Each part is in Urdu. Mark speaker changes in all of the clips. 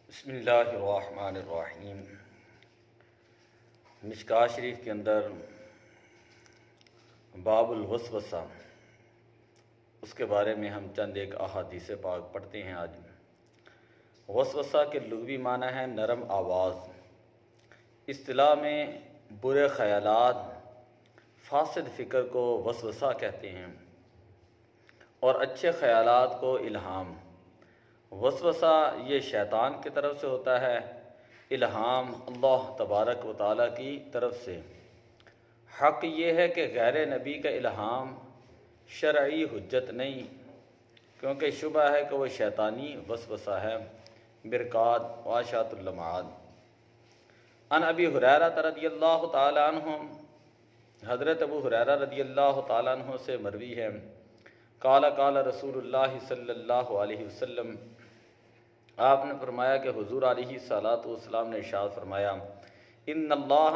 Speaker 1: بسم اللہ الرحمن الرحیم۔ مشکوٰۃ شریف کے اندر باب الوسوسہ، اس کے بارے میں ہم چند ایک احادیث پاک پڑھتے ہیں آج۔ وسوسہ کے لغوی معنی ہے نرم آواز۔ اصطلاح میں برے خیالات، فاسد فکر کو وسوسہ کہتے ہیں اور اچھے خیالات کو الہام۔ وسوسہ یہ شیطان کی طرف سے ہوتا ہے، الہام اللہ تبارک و تعالیٰ کی طرف سے۔ حق یہ ہے کہ غیر نبی کا الہام شرعی حجت نہیں، کیونکہ شبہ ہے کہ وہ شیطانی وسوسہ ہے۔ برکات واشات اللمعات۔ عن ابی ہریرہ رضی اللہ تعالی عنہ، حضرت ابو ہریرہ رضی اللہ تعالی عنہ سے مروی ہے، قال قال رسول اللہ صلی اللہ علیہ وسلم، آپ نے فرمایا کہ حضور علیہ الصلوۃ والسلام نے ارشاد فرمایا، ان اللہ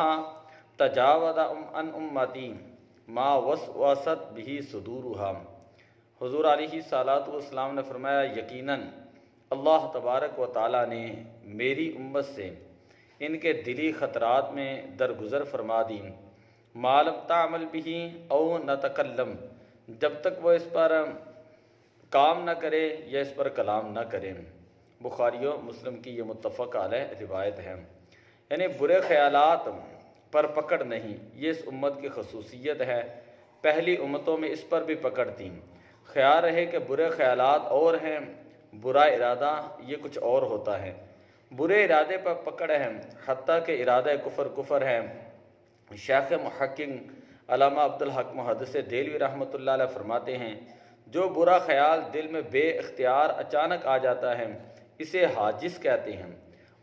Speaker 1: تجاوز عن امتی ما وسوست به صدورها۔ حضور علیہ الصلوۃ والسلام نے فرمایا، یقیناً اللہ تبارک و تعالیٰ نے میری امت سے ان کے دلی خطرات میں درگزر فرما دی، ما لم تعمل به او نتکلم، جب تک وہ اس پر کام نہ کرے یا اس پر کلام نہ کرے۔ بخاری و مسلم کی یہ متفق علیہ روایت ہے۔ یعنی برے خیالات پر پکڑ نہیں، یہ اس امت کی خصوصیت ہے۔ پہلی امتوں میں اس پر بھی پکڑ تھی۔ خیال رہے کہ برے خیالات اور ہیں، برا ارادہ یہ کچھ اور ہوتا ہے۔ برے ارادے پر پکڑ ہے، حتیٰ کہ ارادہ کفر ہے۔ شیخ محقق علامہ عبدالحق محدث دہلوی رحمۃ اللہ علیہ فرماتے ہیں، جو برا خیال دل میں بے اختیار اچانک آ جاتا ہے اسے حاجز کہتے ہیں،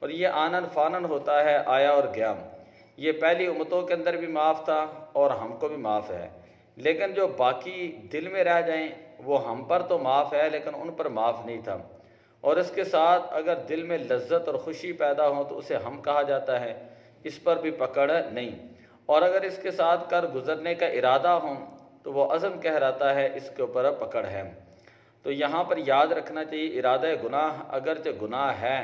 Speaker 1: اور یہ آنن فانن ہوتا ہے، آیا اور گیا۔ یہ پہلی امتوں کے اندر بھی معاف تھا اور ہم کو بھی معاف ہے، لیکن جو باقی دل میں رہ جائیں وہ ہم پر تو معاف ہے لیکن ان پر معاف نہیں تھا۔ اور اس کے ساتھ اگر دل میں لذت اور خوشی پیدا ہو تو اسے ہم کہا جاتا ہے، اس پر بھی پکڑ نہیں۔ اور اگر اس کے ساتھ کر گزرنے کا ارادہ ہو تو وہ عزم کہلاتا ہے، اس کے اوپر پکڑ ہے۔ تو یہاں پر یاد رکھنا چاہیے، ارادہ گناہ اگرچہ گناہ ہے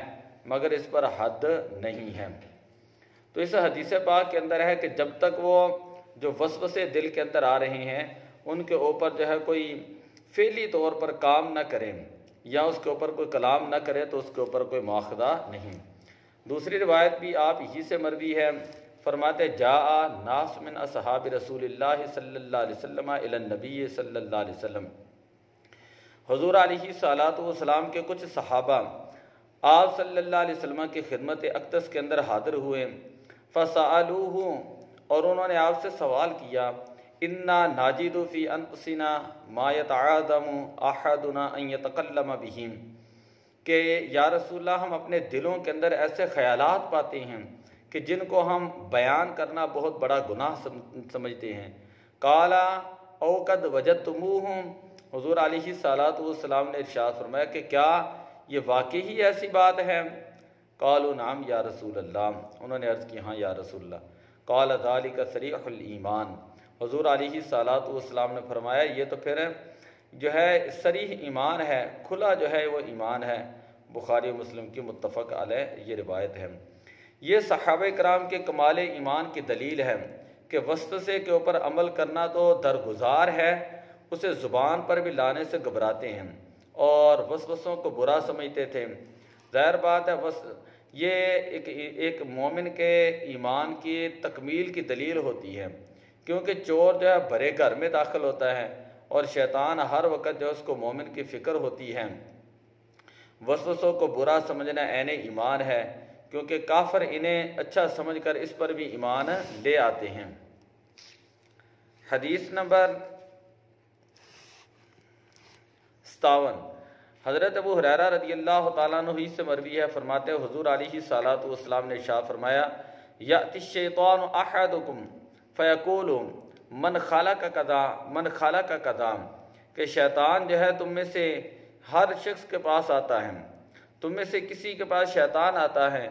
Speaker 1: مگر اس پر حد نہیں ہے۔ تو اس حدیث پاک کے اندر ہے کہ جب تک وہ جو وسوسے دل کے اندر آ رہے ہیں ان کے اوپر جو ہے کوئی فعلی طور پر کام نہ کریں یا اس کے اوپر کوئی کلام نہ کرے تو اس کے اوپر کوئی مواخذہ نہیں۔ دوسری روایت بھی آپ ہی سے مروی ہے، فرماتے جاء ناس من اصحاب رسول اللہ صلی اللہ علیہ وسلم الی النبی صلی اللہ علیہ وسلم۔ حضور علیہ الصلوۃ والسلام کے کچھ صحابہ آپ صلی اللہ علیہ وسلم کی خدمت اقدس کے اندر حاضر ہوئے، فسألوہ، اور انہوں نے آپ سے سوال کیا، انا ناجد فی انفسنا ما یتعاظم احدنا ان یتکلم بہ، کہ یا رسول اللہ ہم اپنے دلوں کے اندر ایسے خیالات پاتے ہیں کہ جن کو ہم بیان کرنا بہت بڑا گناہ سمجھتے ہیں۔ قال او قد وجدتموہ، حضور علیہ الصلوۃ والسلام نے ارشاد فرمایا کہ کیا یہ واقعی ہی ایسی بات ہے؟ قالوا نعم یا رسول اللہ، انہوں نے عرض کی ہاں یا رسول اللہ۔ قال ذلک صریح الایمان، حضور علیہ الصلوۃ والسلام نے فرمایا یہ تو پھر جو ہے صریح ایمان ہے، کھلا جو ہے وہ ایمان ہے۔ بخاری و مسلم کی متفق علیہ یہ روایت ہے۔ یہ صحابہ کرام کے کمال ایمان کی دلیل ہے کہ وسوسے کے اوپر عمل کرنا تو درگزار ہے، اسے زبان پر بھی لانے سے گھبراتے ہیں اور وسوسوں کو برا سمجھتے تھے۔ ظاہر بات ہے یہ ایک مومن کے ایمان کی تکمیل کی دلیل ہوتی ہے، کیونکہ چور جو ہے بھرے گھر میں داخل ہوتا ہے اور شیطان ہر وقت جو اس کو مومن کی فکر ہوتی ہے۔ وسوسوں کو برا سمجھنا عین ایمان ہے، کیونکہ کافر انہیں اچھا سمجھ کر اس پر بھی ایمان لے آتے ہیں۔ حدیث نمبر 57، حضرت ابو ہریرہ رضی اللہ تعالیٰ عنہ ہی سے مروی ہے، فرماتے ہیں حضور علیہ الصلوۃ والسلام نے ارشاد فرمایا، یأتی الشیطان احدکم فیقول من خلق کذا من خلق کذا، کہ شیطان جو ہے تم میں سے ہر شخص کے پاس آتا ہے، تم میں سے کسی کے پاس شیطان آتا ہے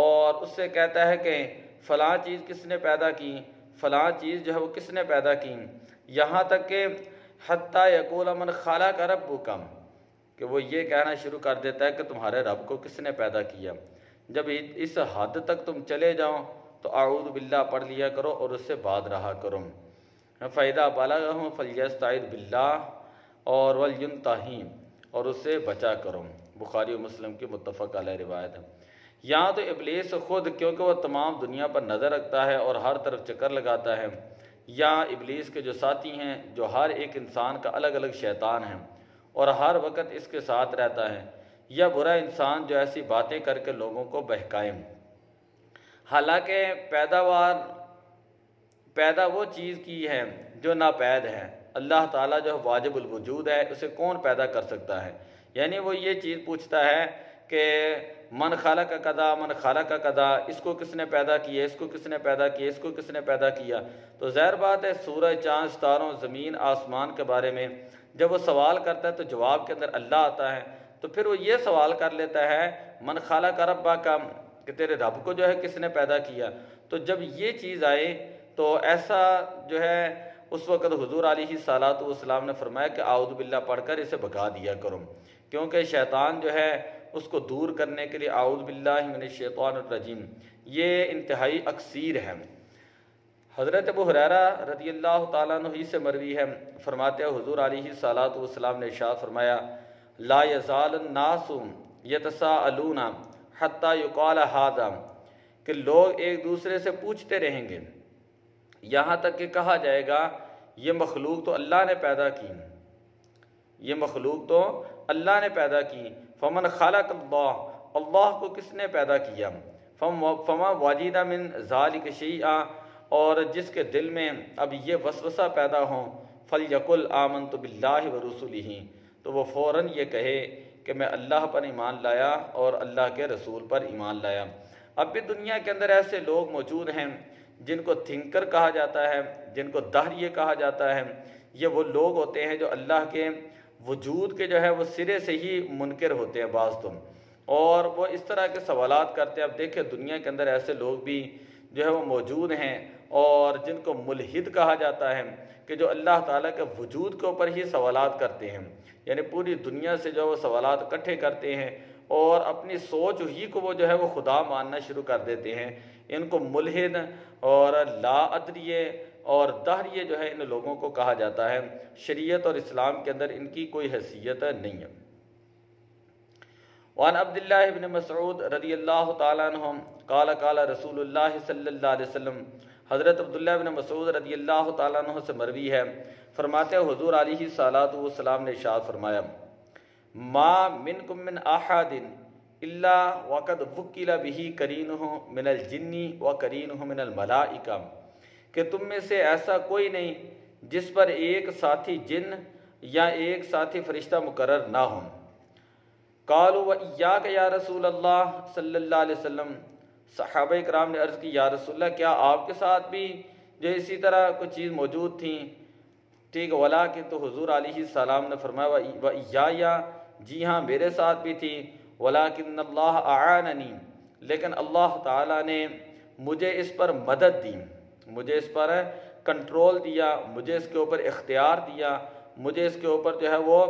Speaker 1: اور اس سے کہتا ہے کہ فلاں چیز کس نے پیدا کی، فلاں چیز جو ہے وہ کس نے پیدا کی، یہاں تک کہ حتیٰ یقول من خلق ربک، کہ وہ یہ کہنا شروع کر دیتا ہے کہ تمہارے رب کو کس نے پیدا کیا۔ جب اس حد تک تم چلے جاؤ تو اعوذ باللہ پڑھ لیا کرو اور اس سے بعد رہا کرو۔ فَإِذَا بَلَغَهُ فَلْيَسْتَعِذْ بِاللَّهِ اور وَلْيُنْتَهِ اور اس سے بچا کرو۔ بخاری و مسلم کی متفق علیہ روایت ہے۔ یہاں تو ابلیس خود، کیونکہ وہ تمام دنیا پر نظر رکھتا ہے اور ہر طرف چکر لگاتا ہے، یا ابلیس کے جو ساتھی ہیں جو ہر ایک انسان کا الگ الگ شیطان ہیں اور ہر وقت اس کے ساتھ رہتا ہے، یا برا انسان جو ایسی باتیں کر کے لوگوں کو بہکائے۔ حالانکہ پیدا وہ چیز کی ہے جو ناپید ہے۔ اللہ تعالیٰ جو واجب الوجود ہے، اسے کون پیدا کر سکتا ہے؟ یعنی وہ یہ چیز پوچھتا ہے کہ من خلق کذا من خلق کذا، اس کو کس نے پیدا کیا، اس کو کس نے پیدا کیا، اس کو کس نے پیدا کیا؟ تو ظاہر بات ہے سورج، چاند، ستاروں، زمین، آسمان کے بارے میں جب وہ سوال کرتا ہے تو جواب کے اندر اللہ آتا ہے، تو پھر وہ یہ سوال کر لیتا ہے من خلق ربک، کہ تیرے رب کو جو ہے کس نے پیدا کیا؟ تو جب یہ چیز آئے تو ایسا جو ہے اس وقت حضور علیہ الصلوۃ والسلام نے فرمایا کہ اعوذ باللہ پڑھ کر اسے بھگا دیا کرو، کیونکہ شیطان جو ہے اس کو دور کرنے کے لیے اعوذ باللہ من الشیطان الرجیم یہ انتہائی اکثیر ہے۔ حضرت ابو ہریرہ رضی اللہ تعالیٰ عنہ ہی سے مروی ہے، فرماتے ہیں حضور علیہ الصلوۃ والسلام نے ارشاد فرمایا لا یزال الناس یتساءلون حتی یقال ھذا، کہ لوگ ایک دوسرے سے پوچھتے رہیں گے یہاں تک کہ کہا جائے گا یہ مخلوق تو اللہ نے پیدا کی، یہ مخلوق تو اللہ نے پیدا کی۔ فمن خلق اللہ، اللہ کو کس نے پیدا کیا؟ فما وجد من ذلک شیئا، اور جس کے دل میں اب یہ وسوسہ پیدا ہوں فلیقل آمنت باللہ ورسلہ، تو وہ فوراً یہ کہے کہ میں اللہ پر ایمان لایا اور اللہ کے رسول پر ایمان لایا۔ اب بھی دنیا کے اندر ایسے لوگ موجود ہیں جن کو تھنکر کہا جاتا ہے، جن کو دہریے کہا جاتا ہے۔ یہ وہ لوگ ہوتے ہیں جو اللہ کے وجود کے جو ہے وہ سرے سے ہی منکر ہوتے ہیں بعض تو، اور وہ اس طرح کے سوالات کرتے ہیں۔ اب دیکھیں دنیا کے اندر ایسے لوگ بھی جو ہے وہ موجود ہیں اور جن کو ملحد کہا جاتا ہے، کہ جو اللہ تعالیٰ کے وجود کے اوپر ہی سوالات کرتے ہیں، یعنی پوری دنیا سے جو وہ سوالات اکٹھے کرتے ہیں اور اپنی سوچ ہی کو وہ جو ہے وہ خدا ماننا شروع کر دیتے ہیں۔ ان کو ملحد اور لا ادریے اور دہریے جو ہے ان لوگوں کو کہا جاتا ہے۔ شریعت اور اسلام کے اندر ان کی کوئی حیثیت نہیں ہے۔ وعن عبداللہ بن مسعود رضی اللہ تعالیٰ عنہ قال قال رسول اللہ صلی اللہ علیہ وسلم، حضرت عبداللہ بن مسعود رضی اللہ تعالیٰ عنہ سے مروی ہے، فرماتے ہیں حضور علیہ الصلوۃ والسلام نے ارشاد فرمایا ما منکم من احد الا وقد وکل به قرینہ من الجن وقرینہ من الملائکہ، کہ تم میں سے ایسا کوئی نہیں جس پر ایک ساتھی جن یا ایک ساتھی فرشتہ مقرر نہ ہوں۔ قالوا وإیاک یا رسول اللہ صلی اللہ علیہ وسلم، صحابہ کرام نے عرض کی یا رسول اللہ کیا آپ کے ساتھ بھی جو اسی طرح کچھ چیز موجود تھیں؟ ٹھیک، ولیکن تو حضور علیہ السلام نے فرمایا وإیایا، جی ہاں میرے ساتھ بھی تھی، ولیکن اللہ اعاننی، لیکن اللہ تعالیٰ نے مجھے اس پر مدد دی، مجھے اس پر کنٹرول دیا، مجھے اس کے اوپر اختیار دیا، مجھے اس کے اوپر جو ہے وہ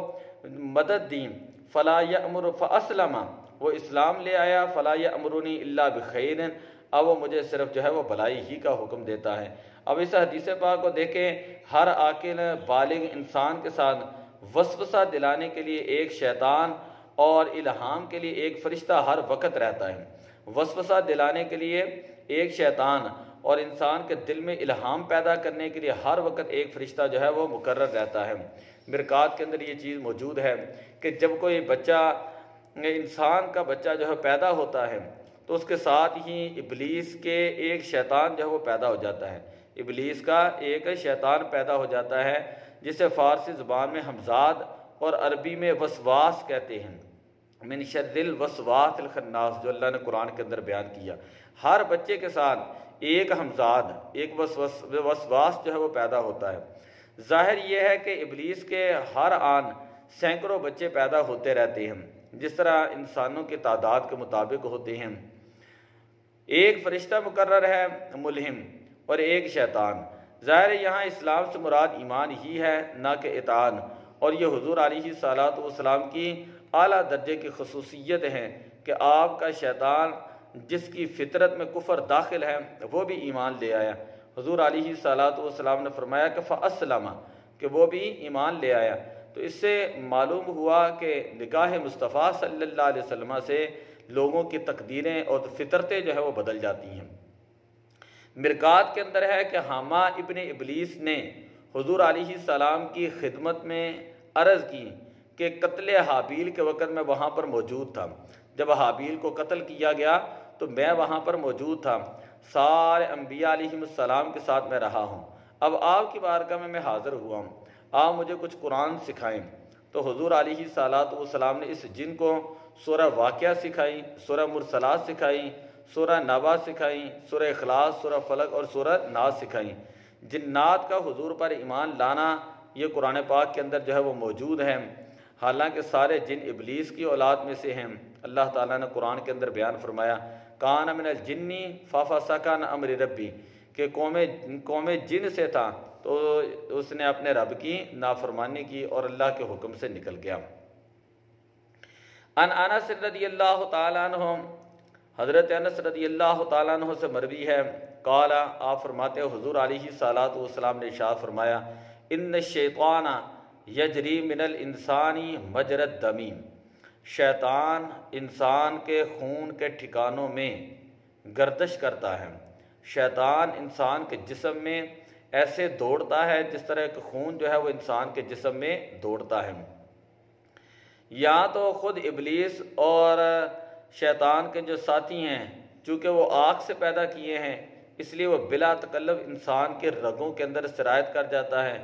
Speaker 1: مدد دی۔ فلا یأمر فاسلم، وہ اسلام لے آیا، فلا یأمرنی الا بخیر، اب وہ مجھے صرف جو ہے وہ بھلائی ہی کا حکم دیتا ہے۔ اب اس حدیث پاک کو دیکھیں، ہر عاقل بالغ انسان کے ساتھ وسوسہ دلانے کے لیے ایک شیطان اور الہام کے لیے ایک فرشتہ ہر وقت رہتا ہے۔ وسوسہ دلانے کے لیے ایک شیطان اور انسان کے دل میں الہام پیدا کرنے کے لیے ہر وقت ایک فرشتہ جو ہے وہ مقرر رہتا ہے۔ مرکات کے اندر یہ چیز موجود ہے کہ جب کوئی بچہ، انسان کا بچہ جو ہے پیدا ہوتا ہے تو اس کے ساتھ ہی ابلیس کے ایک شیطان جو ہے وہ پیدا ہو جاتا ہے، ابلیس کا ایک شیطان پیدا ہو جاتا ہے جسے فارسی زبان میں ہمزاد اور عربی میں وسواس کہتے ہیں۔ من شر الوسواس الخناس، جو اللہ نے قرآن کے اندر بیان کیا۔ ہر بچے کے ساتھ ایک ہمزاد، ایک وسواس جو ہے وہ پیدا ہوتا ہے۔ ظاہر یہ ہے کہ ابلیس کے ہر آن سینکڑوں بچے پیدا ہوتے رہتے ہیں، جس طرح انسانوں کی تعداد کے مطابق ہوتے ہیں۔ ایک فرشتہ مقرر ہے ملہم اور ایک شیطان۔ ظاہر یہاں اسلام سے مراد ایمان ہی ہے، نہ کہ اطاعت، اور یہ حضور علیہ الصلوۃ والسلام کی اعلیٰ درجے کی خصوصیت ہیں کہ آپ کا شیطان جس کی فطرت میں کفر داخل ہے وہ بھی ایمان لے آیا۔ حضور علیہ الصلوۃ والسلام نے فرمایا کہ فَأَسْلَمَ، کہ وہ بھی ایمان لے آیا۔ تو اس سے معلوم ہوا کہ نگاہ مصطفیٰ صلی اللہ علیہ وسلم سے لوگوں کی تقدیریں اور فطرتیں جو ہے وہ بدل جاتی ہیں۔ مرکات کے اندر ہے کہ حامہ ابن ابلیس نے حضور علیہ السلام کی خدمت میں عرض کی کہ قتل حابیل کے وقت میں وہاں پر موجود تھا، جب حابیل کو قتل کیا گیا تو میں وہاں پر موجود تھا، سارے انبیاء علیہ السلام کے ساتھ میں رہا ہوں، اب آپ کی بارگاہ میں حاضر ہوا ہوں، آپ مجھے کچھ قرآن سکھائیں۔ تو حضور علیہ الصلوۃ والسلام نے اس جن کو سورہ واقعہ سکھائی، سورہ مرسلات سکھائی، سورہ نبا سکھائی، سورہ اخلاص، سورہ فلق اور سورہ ناس سکھائی۔ جنات کا حضور پر ایمان لانا یہ قرآن پاک کے اندر جو ہے وہ موجود ہے، حالانکہ سارے جن ابلیس کی اولاد میں سے ہیں۔ اللہ تعالیٰ نے قرآن کے اندر بیان فرمایا کان من الجن ففسق عن امر ربی، کہ قوم جن سے تھا تو اس نے اپنے رب کی نافرمانی کی اور اللہ کے حکم سے نکل گیا۔ ان انس رضی اللہ تعالیٰ عنہ، حضرت انس رضی اللہ تعالیٰ عنہ سے مروی ہے، قال، آپ فرماتے حضور علیہ الصلوۃ والسلام نے ارشاد فرمایا ان الشیطان یجری من الانسان مجری الدم، شیطان انسان کے خون کے ٹھکانوں میں گردش کرتا ہے، شیطان انسان کے جسم میں ایسے دوڑتا ہے جس طرح کہ خون جو ہے وہ انسان کے جسم میں دوڑتا ہے۔ یا تو خود ابلیس اور شیطان کے جو ساتھی ہیں چونکہ وہ آگ سے پیدا کیے ہیں اس لیے وہ بلا تکلف انسان کے رگوں کے اندر سرایت کر جاتا ہے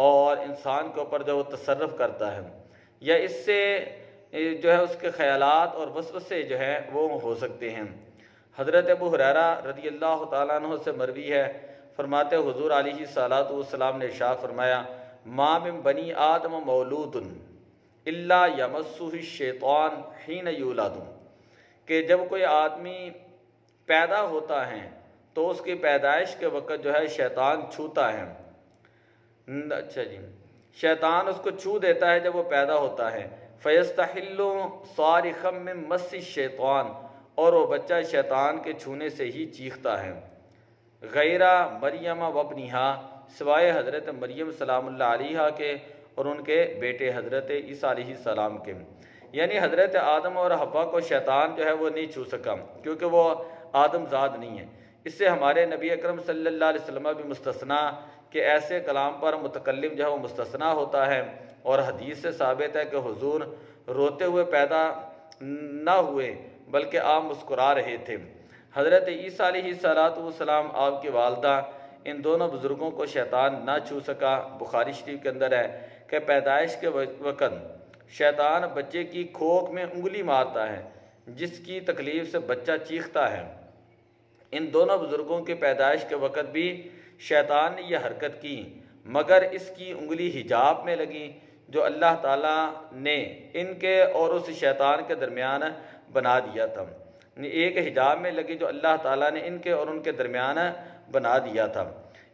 Speaker 1: اور انسان کے اوپر جو وہ تصرف کرتا ہے، یا اس سے جو ہے اس کے خیالات اور وسوسے جو ہے وہ ہو سکتے ہیں۔ حضرت ابو ہریرہ رضی اللہ تعالیٰ عنہ سے مروی ہے، فرماتے حضور علیہ الصلوۃ والسلام نے ارشاد فرمایا ما من بنی آدم مولود الا یمسہ الشیطان حین یولد، کہ جب کوئی آدمی پیدا ہوتا ہے تو اس کی پیدائش کے وقت جو ہے شیطان چھوتا ہے، اچھا جی، شیطان اس کو چھو دیتا ہے جب وہ پیدا ہوتا ہے، فیستحل صارخا من مس الشیطان، اور وہ بچہ شیطان کے چھونے سے ہی چیختا ہے، غیر مریم وابنہا، سوائے حضرت مریم سلام اللہ علیہا کے اور ان کے بیٹے حضرت عیسیٰ علیہ السلام کے، یعنی حضرت آدم اور حوا کو شیطان جو ہے وہ نہیں چھو سکا کیونکہ وہ آدم زاد نہیں ہے۔ اس سے ہمارے نبی اکرم صلی اللہ علیہ وسلم بھی مستثنا کہ ایسے کلام پر متکلم جو ہے وہ مستثنا ہوتا ہے، اور حدیث سے ثابت ہے کہ حضور روتے ہوئے پیدا نہ ہوئے بلکہ آپ مسکرا رہے تھے۔ حضرت عیسیٰ علیہ السلام آپ کی والدہ، ان دونوں بزرگوں کو شیطان نہ چھو سکا۔ بخاری شریف کے اندر ہے کہ پیدائش کے وقت شیطان بچے کی کھوک میں انگلی مارتا ہے جس کی تکلیف سے بچہ چیختا ہے۔ ان دونوں بزرگوں کی پیدائش کے وقت بھی شیطان نے یہ حرکت کی، مگر اس کی انگلی حجاب میں لگی جو اللہ تعالیٰ نے ان کے اور اس شیطان کے درمیان بنا دیا تھا، ایک حجاب میں لگی جو اللہ تعالیٰ نے ان کے اور ان کے درمیان بنا دیا تھا۔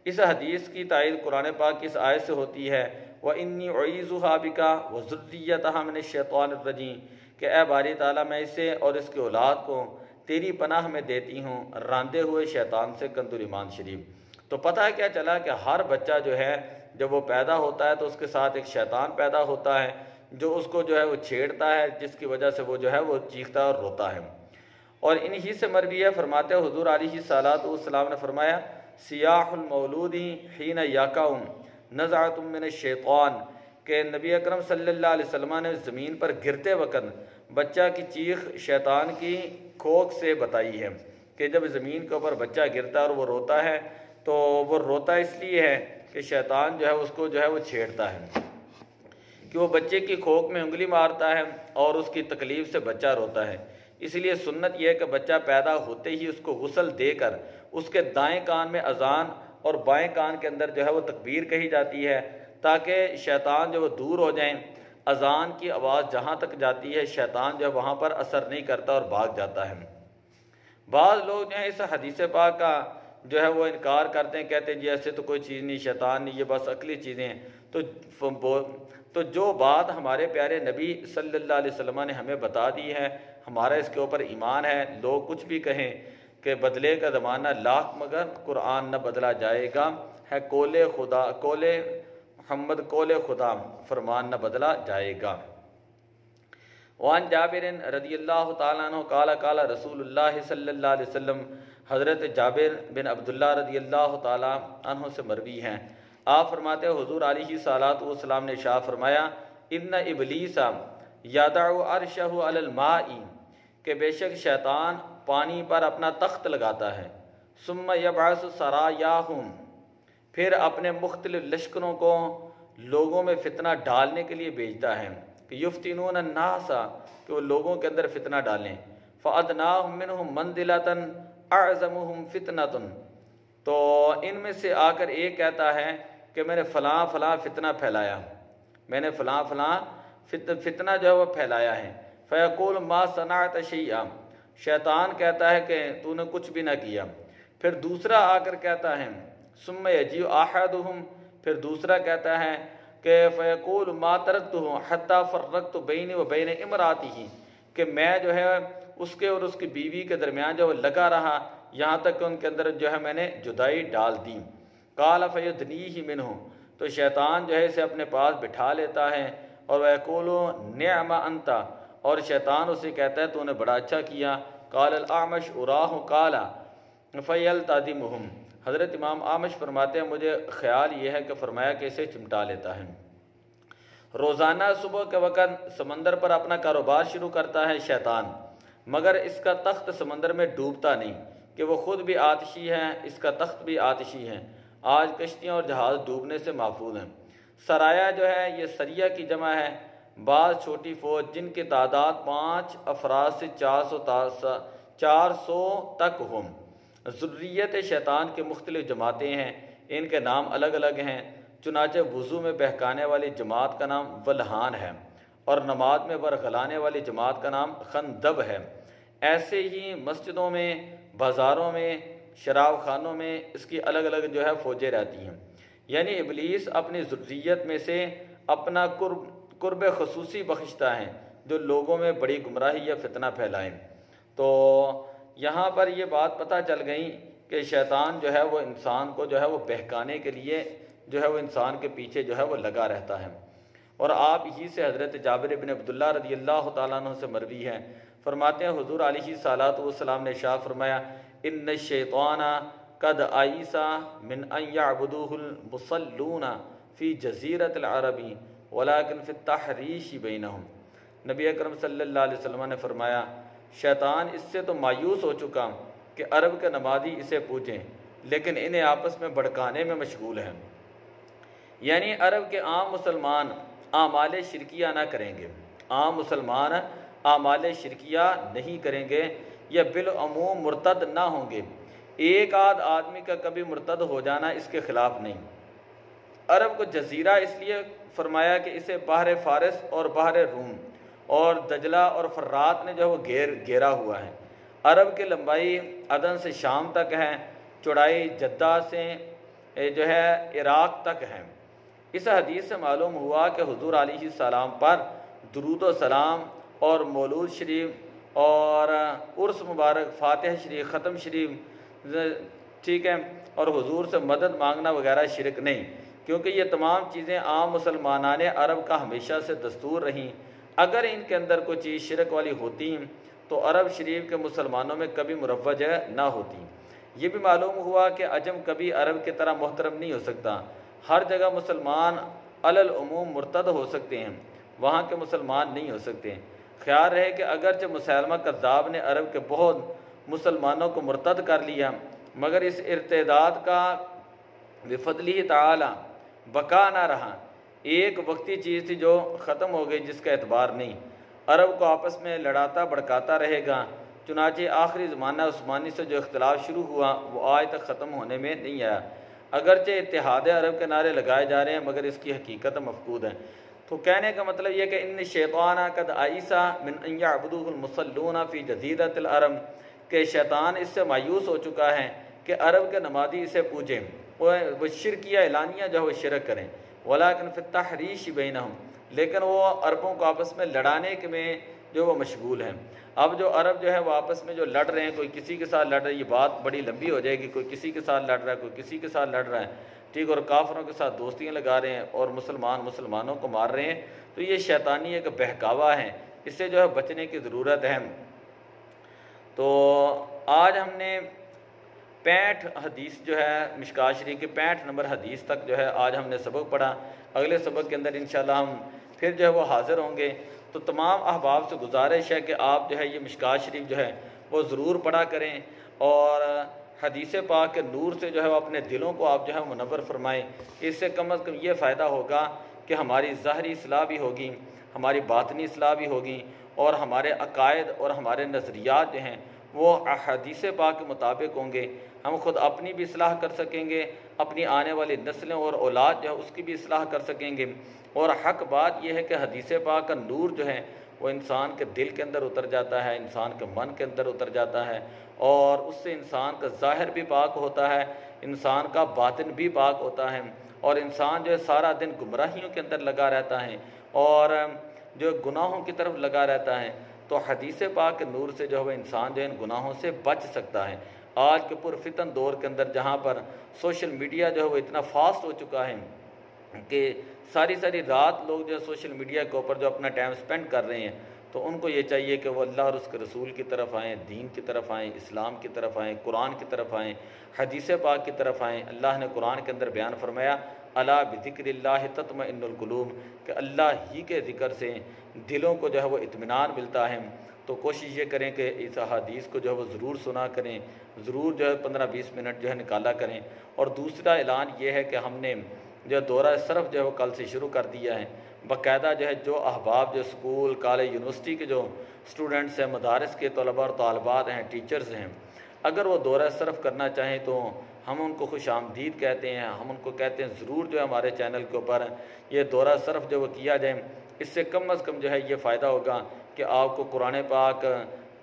Speaker 1: اس حدیث کی تائید قرآن پاک کی اس آیت سے ہوتی ہے وَإِنِّي أُعِيذُهَا بِكَ وَذُرِّيَّتَهَا مِنَ الشَّيْطَانِ الرَّجِيمِ، کہ اے باری تعالیٰ میں اسے اور اس کی اولاد کو تیری پناہ میں دیتی ہوں راندے ہوئے شیطان سے۔ کنز ایمان شریف۔ تو پتہ کیا چلا کہ ہر بچہ جو ہے جب وہ پیدا ہوتا ہے تو اس کے ساتھ ایک شیطان پیدا ہوتا ہے جو اس کو جو ہے وہ چھیڑتا ہے، جس کی وجہ سے وہ جو ہے وہ چیختا ہے اور روتا ہے۔ اور انہی سے مروی ہے، فرماتے حضور علیہ الصلوۃ والسلام نے فرمایا سیاح المولود حین یقع نزعۃ من الشیطان، کہ نبی اکرم صلی اللہ علیہ وسلم نے زمین پر گرتے وقت بچہ کی چیخ شیطان کی کھوک سے بتائی ہے کہ جب زمین کے اوپر بچہ گرتا ہے اور وہ روتا ہے تو وہ روتا اس لیے ہے کہ شیطان جو ہے اس کو جو ہے وہ چھیڑتا ہے، کہ وہ بچے کی کھوک میں انگلی مارتا ہے اور اس کی تکلیف سے بچہ روتا ہے۔ اس لیے سنت یہ ہے کہ بچہ پیدا ہوتے ہی اس کو غسل دے کر اس کے دائیں کان میں اذان اور بائیں کان کے اندر جو ہے وہ تکبیر کہی جاتی ہے تاکہ شیطان جو وہ دور ہو جائیں۔ اذان کی آواز جہاں تک جاتی ہے شیطان جو ہے وہاں پر اثر نہیں کرتا اور بھاگ جاتا ہے۔ بعض لوگ جو ہیں اس حدیث پاک کا جو ہے وہ انکار کرتے ہیں، کہتے ہیں جی ایسے تو کوئی چیز نہیں، شیطان نہیں، یہ بس عقلی چیزیں ہیں۔ تو جو بات ہمارے پیارے نبی صلی اللہ علیہ وسلم نے ہمیں بتا دی ہے، ہمارا اس کے اوپر ایمان ہے۔ لوگ کچھ بھی کہیں کہ بدلے کا زمانہ لاکھ مگر قرآن نہ بدلا جائے گا، ہے قول خدا، قول محمد قول خدا، فرمان نہ بدلا جائے گا۔ وعن جابر رضی اللہ تعالیٰ عنہ قال قال رسول اللہ صلی اللہ علیہ وسلم، حضرت جابر بن عبداللہ رضی اللہ تعالیٰ عنہ سے مروی ہیں، آپ فرماتے ہیں حضور علیہ الصلوۃ والسلام نے ارشاد فرمایا، ان ابلیس یدع عرشہ علی الماء، کہ بے شک شیطان پانی پر اپنا تخت لگاتا ہے، ثم یبعث سرایاہم، پھر اپنے مختلف لشکروں کو لوگوں میں فتنہ ڈالنے کے لیے بھیجتا ہے، کہ یفتنون الناس، کہ وہ لوگوں کے اندر فتنہ ڈالیں، فادناہم منہم منزلۃ اعظمہم فتنۃ، تو ان میں سے آ کر ایک کہتا ہے کہ میں نے فلاں فلاں فتنہ پھیلایا، میں نے فلاں فلاں فتنہ جو ہے وہ پھیلایا ہے، فیقول ما صنعت شیئا، شیطان کہتا ہے کہ تو نے کچھ بھی نہ کیا، پھر دوسرا آ کر کہتا ہے ثم یجیء احدہم، پھر دوسرا کہتا ہے کہ فیقول ما ترکتہ حتی فرقت بینی و بین امرأتہ، کہ میں جو ہے اس کے اور اس کی بیوی کے درمیان جو لگا رہا یہاں تک کہ ان کے اندر جو ہے میں نے جدائی ڈال دی۔ قال فیدنیہ منہ، تو شیطان جو ہے اسے اپنے پاس بٹھا لیتا ہے، اور ویقول نعم انت، اور شیطان اسے کہتا ہے تو نے بڑا اچھا کیا۔ قال الاعمش اراہ قال فیلتدمہم، حضرت امام اعمش فرماتے ہیں مجھے خیال یہ ہے کہ فرمایا کہ اسے چمٹا لیتا ہے۔ روزانہ صبح کے وقت سمندر پر اپنا کاروبار شروع کرتا ہے شیطان، مگر اس کا تخت سمندر میں ڈوبتا نہیں، کہ وہ خود بھی آتشی ہے، اس کا تخت بھی آتشی ہے۔ آج کشتیاں اور جہاز ڈوبنے سے محفوظ ہیں۔ سرایا جو ہے یہ سریہ کی جمع ہے، بعض چھوٹی فوج جن کی تعداد 5 افراد سے 400 تک ہوں۔ ذریت شیطان کی مختلف جماعتیں ہیں، ان کے نام الگ الگ ہیں، چنانچہ وضو میں بہکانے والی جماعت کا نام ولہان ہے، اور نماز میں ورغلانے والی جماعت کا نام خندب ہے۔ ایسے ہی مسجدوں میں، بازاروں میں، شراب خانوں میں اس کی الگ الگ جو ہے فوجیں رہتی ہیں۔ یعنی ابلیس اپنی ذریت میں سے اپنا قرب خصوصی بخشتا ہے جو لوگوں میں بڑی گمراہی یا فتنہ پھیلائیں۔ تو یہاں پر یہ بات پتہ چل گئی کہ شیطان جو ہے وہ انسان کو جو ہے وہ بہکانے کے لیے جو ہے وہ انسان کے پیچھے جو ہے وہ لگا رہتا ہے۔ اور آپ ہی سے حضرت جابر بن عبداللہ رضی اللہ تعالیٰ عنہ سے مروی ہے، فرماتے ہیں حضور علیہ الصلوۃ والسلام نے ارشاد فرمایا، ان الشیطان قد آئیس من ان یعبدوہ المصلون فی جزیرۃ العرب ولکن فی التحریش بینہم، نبی اکرم صلی اللہ علیہ وسلم نے فرمایا شیطان اس سے تو مایوس ہو چکا کہ عرب کے نمازی اسے پوجیں، لیکن انہیں آپس میں بھڑکانے میں مشغول ہیں۔ یعنی عرب کے عام مسلمان اعمال شرکیہ نہ کریں گے، عام مسلمان اعمال شرکیہ نہیں کریں گے، یا بالعموم مرتد نہ ہوں گے، ایک آدھ آدمی کا کبھی مرتد ہو جانا اس کے خلاف نہیں۔ عرب کو جزیرہ اس لیے فرمایا کہ اسے بحر فارس اور بحر روم اور دجلہ اور فرات نے جو وہ گھیرا ہوا ہے۔ عرب کی لمبائی عدن سے شام تک ہے، چوڑائی جدہ سے جو ہے عراق تک ہے۔ اس حدیث سے معلوم ہوا کہ حضور علیہ السلام پر درود و سلام اور مولود شریف اور عرس مبارک، فاتح شریف، ختم شریف، ٹھیک ہے، اور حضور سے مدد مانگنا وغیرہ شرک نہیں، کیونکہ یہ تمام چیزیں عام مسلمانان عرب کا ہمیشہ سے دستور رہیں۔ اگر ان کے اندر کوئی چیز شرک والی ہوتی تو عرب شریف کے مسلمانوں میں کبھی مروج نہ ہوتی۔ یہ بھی معلوم ہوا کہ عجم کبھی عرب کی طرح محترم نہیں ہو سکتا۔ ہر جگہ مسلمان علی العموم مرتد ہو سکتے ہیں، وہاں کے مسلمان نہیں ہو سکتے۔ خیال رہے کہ اگرچہ مسیلمہ کذاب نے عرب کے بہت مسلمانوں کو مرتد کر لیا، مگر اس ارتداد کا بفضلہ تعالی بقا نہ رہا، ایک وقتی چیز تھی جو ختم ہو گئی جس کا اعتبار نہیں۔ عرب کو آپس میں لڑاتا بڑکاتا رہے گا، چنانچہ آخری زمانہ عثمانی سے جو اختلاف شروع ہوا وہ آج تک ختم ہونے میں نہیں آیا۔ اگرچہ اتحاد عرب کے نعرے لگائے جا رہے ہیں مگر اس کی حقیقت مفقود ہے۔ تو کہنے کا مطلب یہ کہ ان الشیطان قد آئیس من ان یعبدوہ المصلون فی جزیرۃ العرب، کہ شیطان اس سے مایوس ہو چکا ہے کہ عرب کے نمازی اسے پوجیں، وہ شرکیہ اعلانیہ جو وہ شرک کریں، ولیکن فی التحریش بینہم، لیکن وہ عربوں کو آپس میں لڑانے کے میں جو وہ مشغول ہیں۔ اب جو عرب جو ہے وہ آپس میں جو لڑ رہے ہیں، کوئی کسی کے ساتھ لڑ رہا ہے، یہ بات بڑی لمبی ہو جائے گی، کوئی کسی کے ساتھ لڑ رہا ہے، کوئی کسی کے ساتھ لڑ رہا ہے، ٹھیک، اور کافروں کے ساتھ دوستیاں لگا رہے ہیں اور مسلمانوں کو مار رہے ہیں، تو یہ شیطانی ایک بہکاوا ہے، اس سے جو ہے بچنے کی ضرورت ہے۔ تو آج ہم نے 65 حدیث جو ہے مشکوٰۃ شریف کی 65 نمبر حدیث تک جو ہے آج ہم نے سبق پڑھا۔ اگلے سبق کے اندر انشاءاللہ ہم پھر جو ہے وہ حاضر ہوں گے۔ تو تمام احباب سے گزارش ہے کہ آپ جو ہے یہ مشکوٰۃ شریف جو ہے وہ ضرور پڑھا کریں، اور حدیث پاک کے نور سے جو ہے وہ اپنے دلوں کو آپ جو ہے منور فرمائیں۔ اس سے کم از کم یہ فائدہ ہوگا کہ ہماری ظاہری اصلاح بھی ہوگی، ہماری باطنی اصلاح بھی ہوگی، اور ہمارے عقائد اور ہمارے نظریات جو ہیں وہ احادیث پاک کے مطابق ہوں گے۔ ہم خود اپنی بھی اصلاح کر سکیں گے، اپنی آنے والی نسلیں اور اولاد جو ہے اس کی بھی اصلاح کر سکیں گے۔ اور حق بات یہ ہے کہ حدیث پاک کا نور جو ہے وہ انسان کے دل کے اندر اتر جاتا ہے، انسان کے من کے اندر اتر جاتا ہے، اور اس سے انسان کا ظاہر بھی پاک ہوتا ہے، انسان کا باطن بھی پاک ہوتا ہے، اور انسان جو ہے سارا دن گمراہیوں کے اندر لگا رہتا ہے اور جو گناہوں کی طرف لگا رہتا ہے۔ تو حدیث پاک کے نور سے جو ہے انسان جو ہے ان گناہوں سے بچ سکتا ہے۔ آج کے پرفتن دور کے اندر جہاں پر سوشل میڈیا جو ہے وہ اتنا فاسٹ ہو چکا ہے کہ ساری رات لوگ جو ہے سوشل میڈیا کے اوپر جو اپنا ٹائم سپینڈ کر رہے ہیں، تو ان کو یہ چاہیے کہ وہ اللہ اور اس کے رسول کی طرف آئیں، دین کی طرف آئیں، اسلام کی طرف آئیں، قرآن کی طرف آئیں، حدیث پاک کی طرف آئیں۔ اللہ نے قرآن کے اندر بیان فرمایا، الا بذکر اللہ تطمئن القلوب، کہ اللہ ہی کے ذکر سے دلوں کو جو ہے وہ اطمینان ملتا ہے۔ تو کوشش یہ کریں کہ اس احادیث کو جو ہے وہ ضرور سنا کریں، ضرور جو ہے 15-20 منٹ جو ہے نکالا کریں۔ اور دوسرا اعلان یہ ہے کہ ہم نے جو دورہ صرف جو ہے وہ کل سے شروع کر دیا ہے۔ باقاعدہ جو ہے جو احباب جو اسکول، کالج، یونیورسٹی کے جو اسٹوڈنٹس ہیں، مدارس کے طلباء اور طالبات ہیں، ٹیچرز ہیں، اگر وہ دورہ صرف کرنا چاہیں تو ہم ان کو خوش آمدید کہتے ہیں، ہم ان کو کہتے ہیں ضرور جو ہے ہمارے چینل کے اوپر یہ دورہ صرف جو وہ کیا جائے۔ اس سے کم از کم جو ہے یہ فائدہ ہوگا کہ آپ کو قرآن پاک،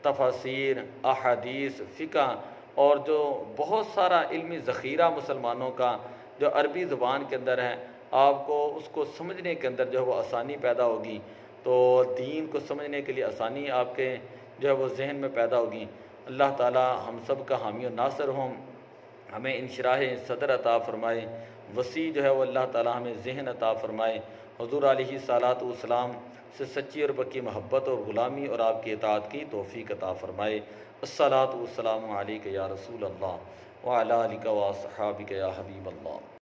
Speaker 1: تفاسیر، احادیث، فقہ اور جو بہت سارا علمی ذخیرہ مسلمانوں کا جو عربی زبان کے اندر ہے، آپ کو اس کو سمجھنے کے اندر جو ہے وہ آسانی پیدا ہوگی۔ تو دین کو سمجھنے کے لیے آسانی آپ کے جو ہے وہ ذہن میں پیدا ہوگی۔ اللہ تعالی ہم سب کا حامی و ناصر ہوں، ہمیں انشراح صدر عطا فرمائے، وسیع جو ہے وہ اللہ تعالی ہمیں ذہن عطا فرمائے، حضور علیہ صلوات والسلام سے سچی اور پکی محبت اور غلامی اور آپ کی اطاعت کی توفیق عطا فرمائے۔ الصلاۃ والسلام علیک یا رسول اللہ وعلی آلک و اصحابک یا حبیب اللہ۔